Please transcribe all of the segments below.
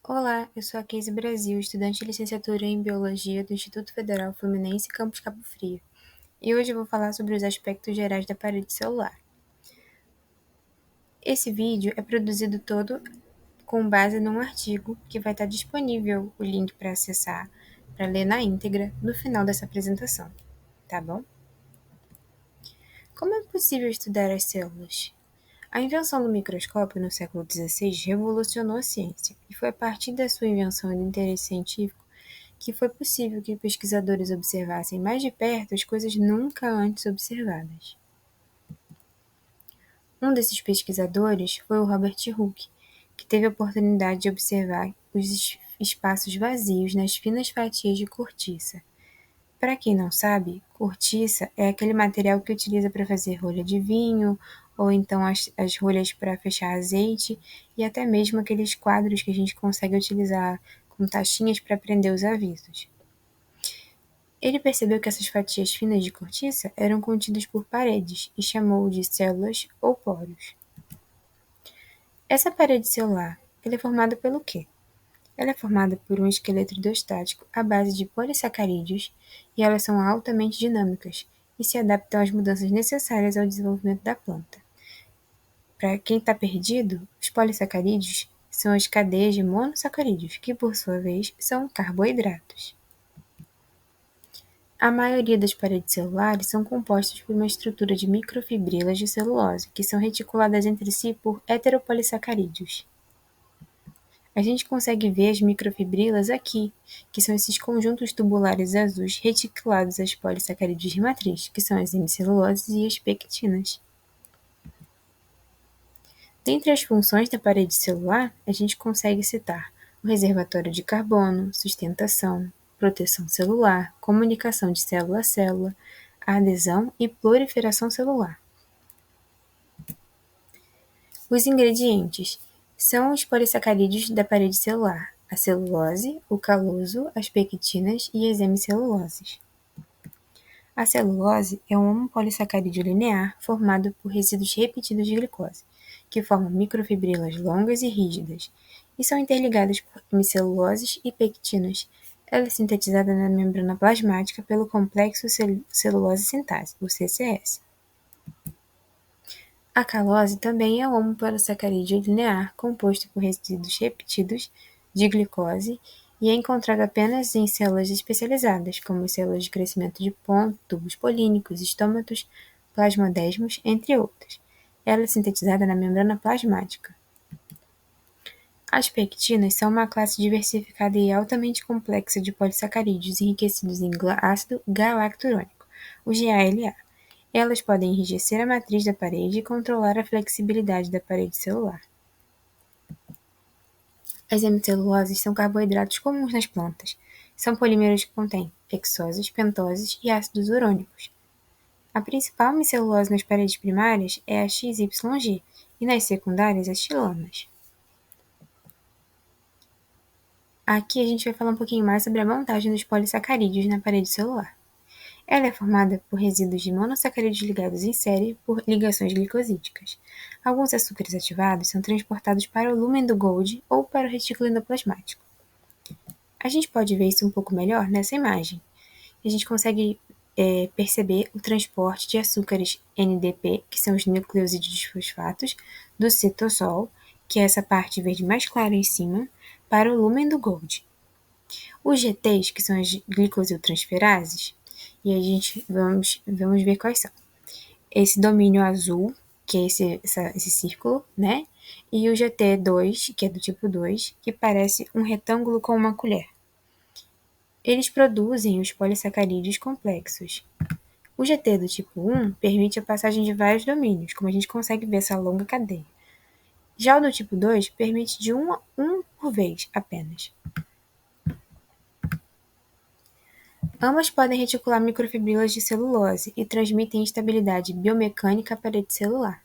Olá, eu sou a Casey Brasil, estudante de licenciatura em Biologia do Instituto Federal Fluminense, Campus Cabo Frio. E hoje eu vou falar sobre os aspectos gerais da parede celular. Esse vídeo é produzido todo com base num artigo que vai estar disponível o link para acessar, para ler na íntegra, no final dessa apresentação, tá bom? Como é possível estudar as células? A invenção do microscópio no século XVI revolucionou a ciência, e foi a partir da sua invenção e do interesse científico que foi possível que pesquisadores observassem mais de perto as coisas nunca antes observadas. Um desses pesquisadores foi o Robert Hooke, que teve a oportunidade de observar os espaços vazios nas finas fatias de cortiça. Para quem não sabe, cortiça é aquele material que utiliza para fazer rolha de vinho, ou então as rolhas para fechar azeite, e até mesmo aqueles quadros que a gente consegue utilizar com taxinhas para prender os avisos. Ele percebeu que essas fatias finas de cortiça eram contidas por paredes e chamou de células ou poros. Essa parede celular, ela é formada pelo quê? Ela é formada por um esqueleto hidrostático à base de polissacarídeos e elas são altamente dinâmicas e se adaptam às mudanças necessárias ao desenvolvimento da planta. Para quem está perdido, os polissacarídeos são as cadeias de monossacarídeos, que por sua vez são carboidratos. A maioria das paredes celulares são compostas por uma estrutura de microfibrilas de celulose, que são reticuladas entre si por heteropolissacarídeos. A gente consegue ver as microfibrilas aqui, que são esses conjuntos tubulares azuis reticulados às polissacarídeos de matriz, que são as hemiceluloses e as pectinas. Dentre as funções da parede celular, a gente consegue citar o reservatório de carbono, sustentação, proteção celular, comunicação de célula a célula, adesão e proliferação celular. Os ingredientes são os polissacarídeos da parede celular, a celulose, o caloso, as pectinas e as hemiceluloses. A celulose é um homopolissacarídeo linear formado por resíduos repetidos de glicose, que formam microfibrilas longas e rígidas, e são interligadas por hemiceluloses e pectinas. Ela é sintetizada na membrana plasmática pelo complexo celulose-sintase, o CCS. A calose também é um homopolissacarídeo linear composto por resíduos repetidos de glicose e é encontrado apenas em células especializadas, como as células de crescimento de ponto, tubos polínicos, estômatos, plasmodesmos, entre outras. Ela é sintetizada na membrana plasmática. As pectinas são uma classe diversificada e altamente complexa de polissacarídeos enriquecidos em ácido galacturônico, o GALA. Elas podem enrijecer a matriz da parede e controlar a flexibilidade da parede celular. As hemiceluloses são carboidratos comuns nas plantas. São polímeros que contêm hexoses, pentoses e ácidos urônicos. A principal hemicelulose nas paredes primárias é a XYG e nas secundárias as xilanas. Aqui a gente vai falar um pouquinho mais sobre a montagem dos polissacarídeos na parede celular. Ela é formada por resíduos de monossacarídeos ligados em série por ligações glicosídicas. Alguns açúcares ativados são transportados para o lúmen do Golgi ou para o retículo endoplasmático. A gente pode ver isso um pouco melhor nessa imagem. A gente consegue perceber o transporte de açúcares NDP, que são os nucleosídeos fosfatos, do citosol, que é essa parte verde mais clara em cima, para o lúmen do Golgi. Os GTs, que são as glicosiltransferases, e a gente vamos ver quais são. Esse domínio azul, que é esse círculo, né? E o GT2, que é do tipo 2, que parece um retângulo com uma colher. Eles produzem os polissacarídeos complexos. O GT do tipo 1 permite a passagem de vários domínios, como a gente consegue ver essa longa cadeia. Já o do tipo 2 permite de um por vez apenas. Ambas podem reticular microfibrilas de celulose e transmitem instabilidade biomecânica à parede celular.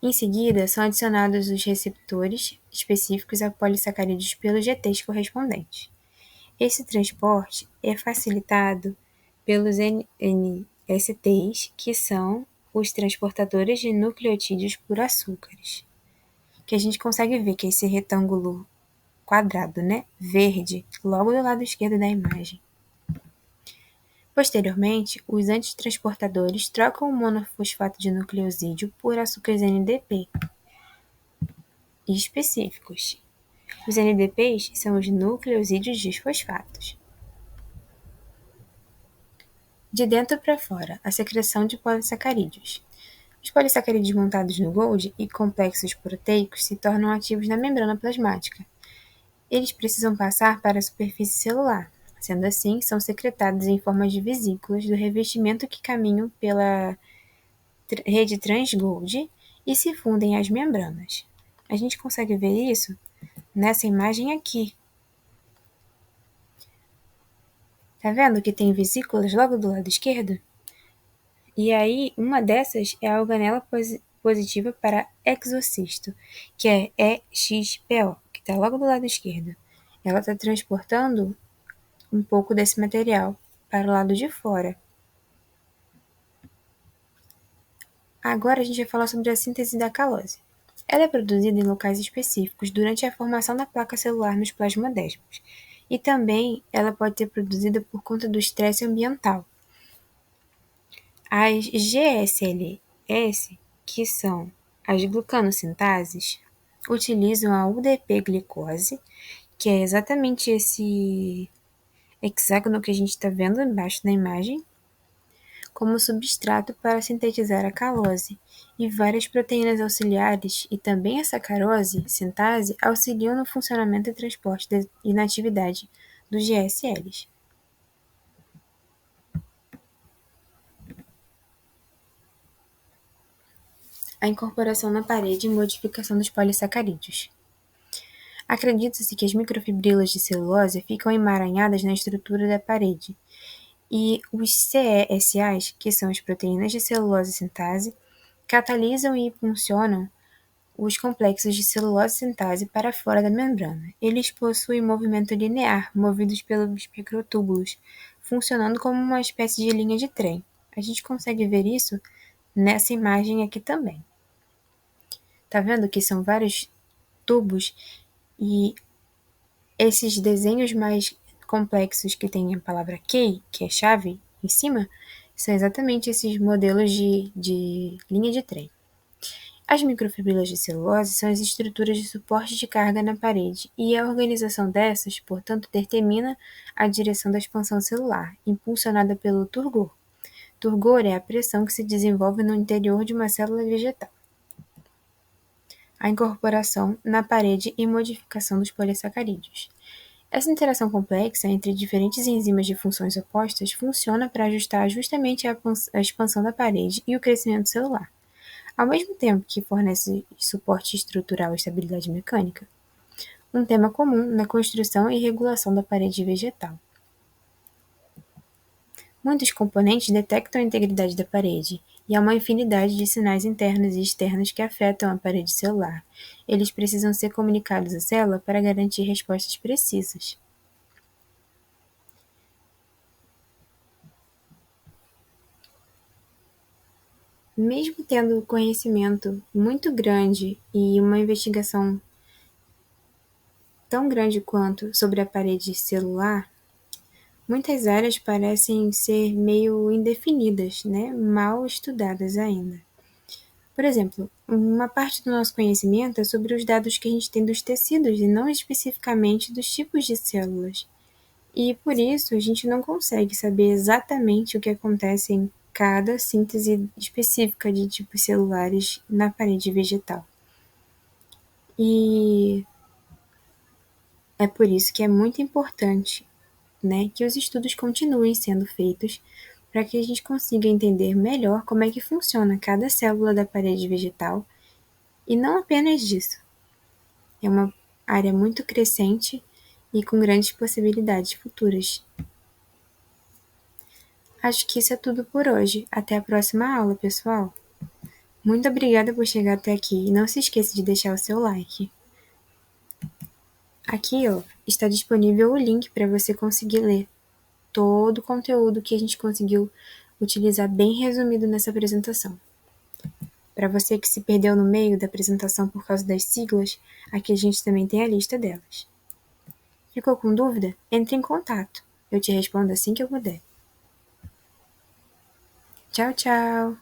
Em seguida, são adicionados os receptores específicos a polissacarídeos pelos GTs correspondentes. Esse transporte é facilitado pelos NSTs, que são os transportadores de nucleotídeos por açúcares, que a gente consegue ver que é esse retângulo quadrado, né, verde, logo do lado esquerdo da imagem. Posteriormente, os antitransportadores trocam o monofosfato de nucleosídeo por açúcares NDP específicos. Os NDPs são os nucleosídeos disfosfatos. De dentro para fora, a secreção de polissacarídeos. Os polissacarídeos montados no Golgi e complexos proteicos se tornam ativos na membrana plasmática. Eles precisam passar para a superfície celular. Sendo assim, são secretados em forma de vesículas do revestimento que caminham pela rede trans-Golgi e se fundem às membranas. A gente consegue ver isso nessa imagem aqui. Tá vendo que tem vesículas logo do lado esquerdo? E aí, uma dessas é a organela positiva para exocisto, que é EXPO, que está logo do lado esquerdo. Ela está transportando um pouco desse material para o lado de fora. Agora a gente vai falar sobre a síntese da calose. Ela é produzida em locais específicos durante a formação da placa celular nos plasmodesmos. E também ela pode ser produzida por conta do estresse ambiental. As GSLS, que são as glucanosintases, utilizam a UDP-glicose, que é exatamente esse hexágono que a gente está vendo embaixo da imagem, como substrato para sintetizar a calose, e várias proteínas auxiliares e também a sacarose sintase auxiliam no funcionamento e transporte e na atividade dos GSLs. A incorporação na parede e modificação dos polissacarídeos. Acredita-se que as microfibrilas de celulose ficam emaranhadas na estrutura da parede, e os CESAs, que são as proteínas de celulose sintase, catalisam e impulsionam os complexos de celulose sintase para fora da membrana. Eles possuem movimento linear, movidos pelos microtúbulos, funcionando como uma espécie de linha de trem. A gente consegue ver isso nessa imagem aqui também. Tá vendo que são vários tubos e esses desenhos mais complexos que tem a palavra key, que é chave, em cima, são exatamente esses modelos de linha de trem. As microfibrilas de celulose são as estruturas de suporte de carga na parede, e a organização dessas, portanto, determina a direção da expansão celular, impulsionada pelo turgor. Turgor é a pressão que se desenvolve no interior de uma célula vegetal. A incorporação na parede e modificação dos polissacarídeos. Essa interação complexa entre diferentes enzimas de funções opostas funciona para ajustar justamente a expansão da parede e o crescimento celular, ao mesmo tempo que fornece suporte estrutural e estabilidade mecânica, um tema comum na construção e regulação da parede vegetal. Muitos componentes detectam a integridade da parede, e há uma infinidade de sinais internos e externos que afetam a parede celular. Eles precisam ser comunicados à célula para garantir respostas precisas. Mesmo tendo conhecimento muito grande e uma investigação tão grande quanto sobre a parede celular, muitas áreas parecem ser meio indefinidas, né? Mal estudadas ainda. Por exemplo, uma parte do nosso conhecimento é sobre os dados que a gente tem dos tecidos e não especificamente dos tipos de células. E por isso a gente não consegue saber exatamente o que acontece em cada síntese específica de tipos celulares na parede vegetal. E é por isso que é muito importante, né, que os estudos continuem sendo feitos para que a gente consiga entender melhor como é que funciona cada célula da parede vegetal, e não apenas disso. É uma área muito crescente e com grandes possibilidades futuras. Acho que isso é tudo por hoje. Até a próxima aula, pessoal! Muito obrigada por chegar até aqui e não se esqueça de deixar o seu like. Aqui, ó, está disponível o link para você conseguir ler todo o conteúdo que a gente conseguiu utilizar bem resumido nessa apresentação. Para você que se perdeu no meio da apresentação por causa das siglas, aqui a gente também tem a lista delas. Ficou com dúvida? Entre em contato. Eu te respondo assim que eu puder. Tchau, tchau!